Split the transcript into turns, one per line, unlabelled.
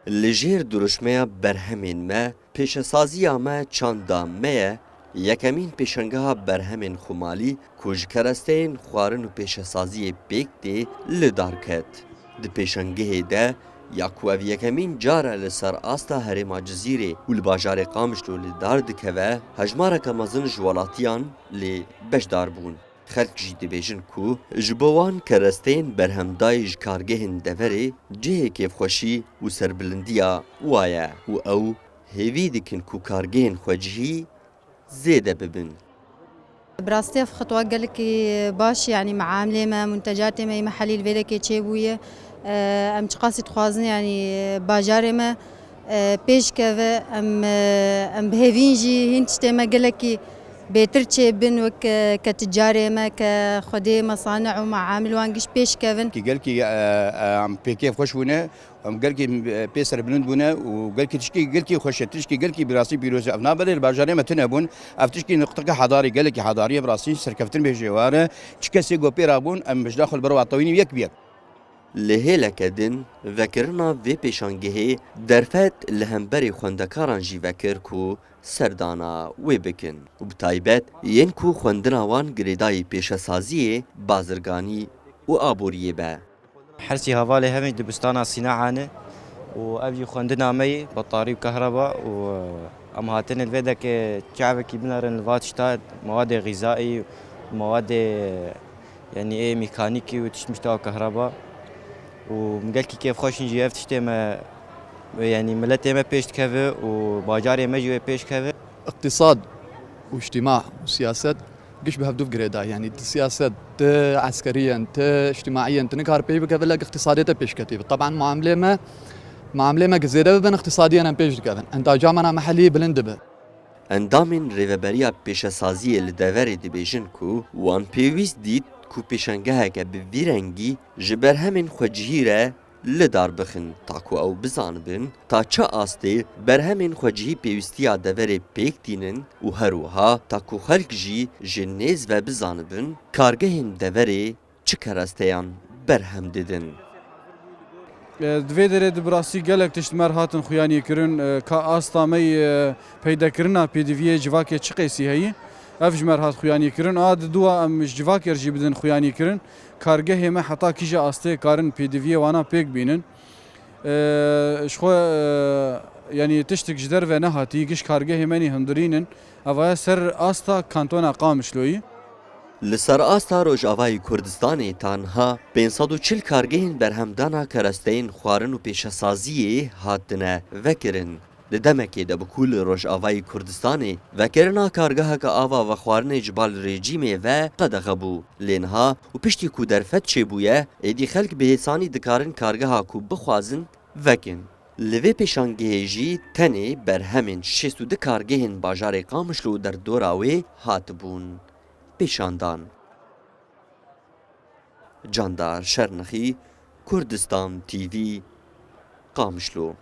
لجیر درشمه برهمین ما پیشسازی ما چاندا مه یکمین پیشنگاه برهمین خمالی کجکرستین خوارن و پیشسازی بیک دی لدار کت. د پیشنگه ده یاکو یکمین جاره لسر آستا هرما جزیره و لباجار قامشلو لدار دکوه هجماره کمازن جوالاتیان لی بشدار بون. خلق جی دبیجن کو جبوان کرستین برهمدای جکارگهن دوره جه کیف خوشی و سربلندیا وایا و او هیوی دکن کو کارگهن خوجهی زیده ببن.
براستي في خطوة قال لك باش يعني معاملة ما منتجات ما محلي الفيدا كي تشيبوية ام تقاسي تخوازن يعني باجاري ما بيش كذا ام بهيفينجي هنت ما قال لك بيتر تشيبن وك كتجاري ما كخدي مصانع ومعامل وانقش بيش كذا
كي قال كي ام بيكي خوشونه ام قال كي بيسر بلند بونه وقال كي تشكي قال كي خوش تشكي قال كي براسي بيروز افنا بدل باجاري ما تنبون افتشكي نقطه حضاري قال لك حضاريه براسي سركفتن بجواره تشكسي جو بيرابون ام مش داخل بروا طويني يك بيك
لهیلک دن وکرنا وی پیشانگهی درفت لهمبری خوندکاران جی وکر کو سردانا وی بکن و بتایبت ین کو خوندنا وان گریدای پیشسازی بازرگانی و آبوریه به
حرسي هوالي همي دبستانا صناعانه وابي خوندنا مي بطاري وكهرباء وام هاتن الفيدا كي تعبك بنرن الفاتشتات مواد غذائي مواد يعني ايه ميكانيكي وتشمشتا كهرباء ومقالكي كيف خوش نجي افتشتي ما يعني ملتي ما بيش كذا وباجاري ما جوي بيش كذا
اقتصاد واجتماع وسياسات قش بهدوف قريدا يعني السياسات عسكريا اجتماعيا تنكار بي بكذا اقتصادية بيش كتيب طبعا معاملة ما جزيرة بين اقتصاديا انا بيش كذا انت جامعنا محلي بلندبه
اندامین ریوبریا پیشسازی لدوری دبیجن کو وان پیویز دید کو پیشنگه که به ویرنگی جبر همین خوجهیره لدار بخن تاکو او بزانبن تا چه آسته بر همین خوجهی پیوستیا دوری پیک دینن و هروها تاکو خلق جی جنیز و بزانبن کارگهین دوری چه کرستیان بر هم دیدن.
دوی دره دبراسی گلک تشتمر هاتن خویانی کرن که آستامی پیدا کرنا پیدویه جواکه چه قیسی هایی اف جمر هات خویانی کرن آد دوا ام جواکه رجی بدن خویانی کرن کارگه ما حتا کیجا آسته کارن پیدویه وانا پیک بینن شخو يعني تشتك جدر و نهاتی گش کارگه منی هندرینن اوه سر آستا کانتونا قامشلوی
لسر آستا روجاوای کردستان تانها 540 کارگهین برهمدانا کرستین خوارن و پیشسازی هاتنه وکرن. دمکی ده بکول روجاوای کردستان وکرنا کارگاه که آوا و خوارن جبال رژیم و قدغه بو. لینها و پشتی کو درفت چه بویه ایدی خلق بهسانی دکارن کارگاه کو بخوازن وکن. لوی پیشانگه جی تنه بر همین 62 کارگهین باجار قامشلو در دوراوی هات بون. پیشاندان جاندار شرنخی کردستان تیوی قامشلو